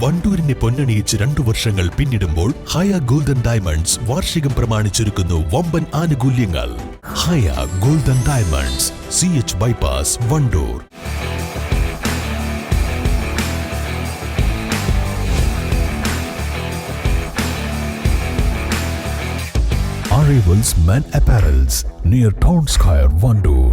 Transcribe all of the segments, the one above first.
വണ്ടൂരിനെ പൊന്നണിയിച്ച് 2 വർഷങ്ങൾ പിന്നിടുമ്പോൾ ഹയ golden diamonds വാർഷികം പ്രമാണിച്ചൊരുക്കുന്നു വമ്പൻ ആനുകൂല്യങ്ങൾ. Haya golden diamonds, CH bypass, Wandoor. Arrivals Men Apparels near Town Square, Wandoor.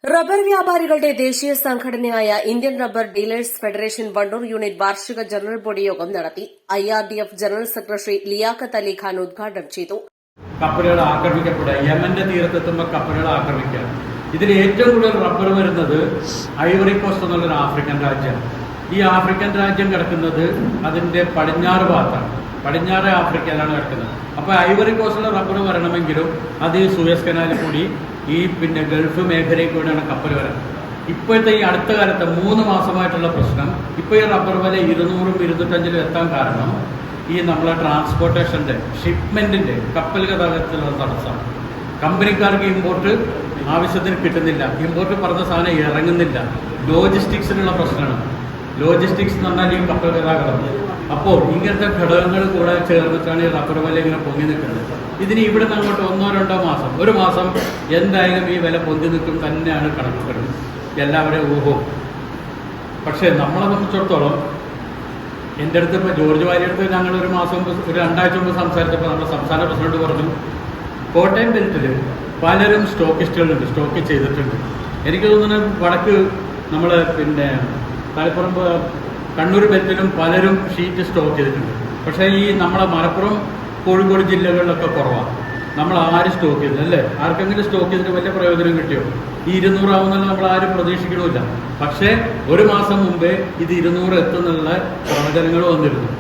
Rubber വ്യാപാരികളുടെ ദേശീയ സംഘടനയായ Indian rubber dealers federation Wandoor unit വാർഷിക ജനറൽ ബോഡി യോഗം നടത്തി. IRDF general secretary Liaquat Ali Khan ഉദ്ഘാടനം ചെയ്തു. കപ്പലുകൾ ആക്രമിക്കപ്പെടുക, യമന്റെ തീരത്തെത്തുമ്പോൾ കപ്പലുകൾ ആക്രമിക്കുക. ഇതിൽ ഏറ്റവും കൂടുതൽ റബ്ബർ വരുന്നത് ഐവറി കോസ്റ്റ് എന്നുള്ളൊരു ആഫ്രിക്കൻ രാജ്യമാണ്. ഈ ആഫ്രിക്കൻ രാജ്യം കിടക്കുന്നത് അതിന്റെ പടിഞ്ഞാറ് ഭാഗത്താണ്, പടിഞ്ഞാറ് ആഫ്രിക്കയിലാണ് കിടക്കുന്നത്. അപ്പോൾ ഐവറി കോസ്റ്റിലെ റബ്ബർ വരണമെങ്കിലും അത് ഈ സൂയസ് കനാലിൽ കൂടി ഈ ഗൾഫ് മേഖലയിൽ കൂടിയാണ് കപ്പൽ വരുന്നത്. ഇപ്പോഴത്തെ ഈ അടുത്ത കാലത്ത് 3 മാസമായിട്ടുള്ള പ്രശ്നം, ഇപ്പോൾ ഈ റബ്ബർ വില 200-250 എത്താൻ കാരണം ഈ നമ്മളെ ട്രാൻസ്പോർട്ടേഷൻ്റെ ഷിപ്മെന്റിന്റെ കപ്പൽ ഗതാഗതത്തിലുള്ള തടസ്സമാണ്. കമ്പനിക്കാർക്ക് ഇമ്പോർട്ട് ആവശ്യത്തിന് കിട്ടുന്നില്ല, ഇമ്പോർട്ട് പറഞ്ഞ സാധനം ഇറങ്ങുന്നില്ല. ലോജിസ്റ്റിക്സിനുള്ള പ്രശ്നമാണ്. ലോജിസ്റ്റിക്സ് എന്ന് പറഞ്ഞാൽ ഈ കപ്പൽ ഗതാഗതം. അപ്പോൾ ഇങ്ങനത്തെ ഘടകങ്ങൾ കൂടെ ചേർന്നിട്ടാണ് ഈ റബ്ബർ വില ഇങ്ങനെ പൊങ്ങി നിൽക്കുന്നത്. ഇതിന് ഇവിടെ നിന്ന് അങ്ങോട്ട് 1-2 മാസം, 1 മാസം എന്തായാലും ഈ വില പൊന്തി നിൽക്കും തന്നെയാണ് കണക്കുകൾ, എല്ലാവരുടെയും ഊഹവും. പക്ഷേ നമ്മളെ സംബന്ധിച്ചിടത്തോളം, എൻ്റെ അടുത്ത് ഇപ്പോൾ ജോർജ് വാര്യടുത്ത് ഞങ്ങൾ ഒരു 2 ആഴ്ച മുമ്പ് സംസാരിച്ചപ്പോൾ നമ്മുടെ സംസ്ഥാന പ്രസിഡന്റ് പറഞ്ഞു, കോട്ടയം ബെൽറ്റിൽ പലരും സ്റ്റോക്കിസ്റ്റുകളുണ്ട്, സ്റ്റോക്ക് ചെയ്തിട്ടുണ്ട്. എനിക്ക് തോന്നുന്നത് വടക്ക് നമ്മൾ തലപ്പുറം കണ്ണൂർ ബെൽറ്റിലും പലരും ഷീറ്റ് സ്റ്റോക്ക് ചെയ്തിട്ടുണ്ട്. പക്ഷേ ഈ നമ്മളെ മലപ്പുറം കോഴിക്കോട് ജില്ലകളിലൊക്കെ കുറവാണ്. നമ്മൾ ആരും സ്റ്റോക്ക് ചെയ്തില്ല അല്ലേ? ആർക്കെങ്കിലും സ്റ്റോക്ക് ചെയ്തിട്ട് വലിയ പ്രയോജനം കിട്ടിയോ? ഈ 200 ആവുന്നത് നമ്മൾ ആരും പ്രതീക്ഷിക്കണമില്ല. പക്ഷേ 1 മാസം മുമ്പേ ഇത് 200 എത്തുന്നുള്ള പ്രവചനങ്ങൾ വന്നിരുന്നു.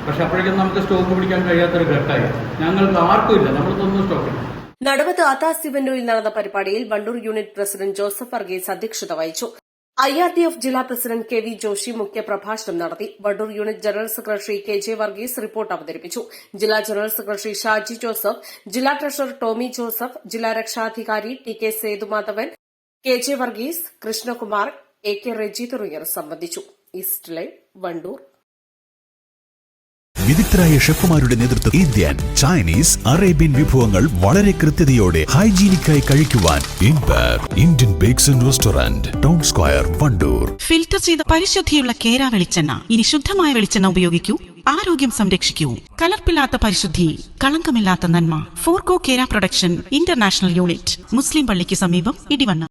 പക്ഷെ അപ്പോഴേക്കും നമുക്ക് സ്റ്റോക്ക് പിടിക്കാൻ കഴിയാത്തൊരു ഘട്ടമായി. ഞങ്ങൾക്ക് ആർക്കും ഇല്ല, നമ്മൾക്കൊന്നും സ്റ്റോക്കില്ല. നടുവത്ത് ആത്താസ് ഇവന്റിൽ നടന്ന പരിപാടിയിൽ Wandoor unit president Joseph Varghese അധ്യക്ഷത വഹിച്ചു. IRDF ജില്ലാ പ്രസിഡന്റ് KV ജോഷി മുഖ്യപ്രഭാഷണം നടത്തി. Wandoor unit general secretary KJ Varghese report അവതരിപ്പിച്ചു. ജില്ലാ ജനറൽ സെക്രട്ടറി ഷാജി ജോസഫ്, ജില്ലാ ട്രഷറർ ടോമി ജോസഫ്, ജില്ലാ രക്ഷാധികാരി TK Sethumadhavan, KJ Varghese, Krishnakumar, AK Reji തുടങ്ങിയവർ സംബന്ധിച്ചു. East live, Wandoor. വിദഗ്ധരായ ഷെഫുമാരുടെ നേതൃത്വം ഇന്ത്യൻ, ചൈനീസ്, അറേബ്യൻ വിഭവങ്ങൾ വളരെ കൃത്യതയോടെ ഹൈജീനിക്കായി കഴിക്കുവാൻ Indian bakes and restaurant, town square, Wandoor. Filter ചെയ്ത പരിശുദ്ധിയുള്ള കേര വെളിച്ചെണ്ണ. ഇനി ശുദ്ധമായ വെളിച്ചെണ്ണ ഉപയോഗിക്കൂ, ആരോഗ്യം സംരക്ഷിക്കൂ. കലർപ്പില്ലാത്ത പരിശുദ്ധി, കളങ്കമില്ലാത്ത നന്മ. ഫോർകോ കേര പ്രൊഡക്ഷൻ ഇന്റർനാഷണൽ യൂണിറ്റ്, മുസ്ലിം പള്ളിക്ക് സമീപം, ഇടിവണ്ണ.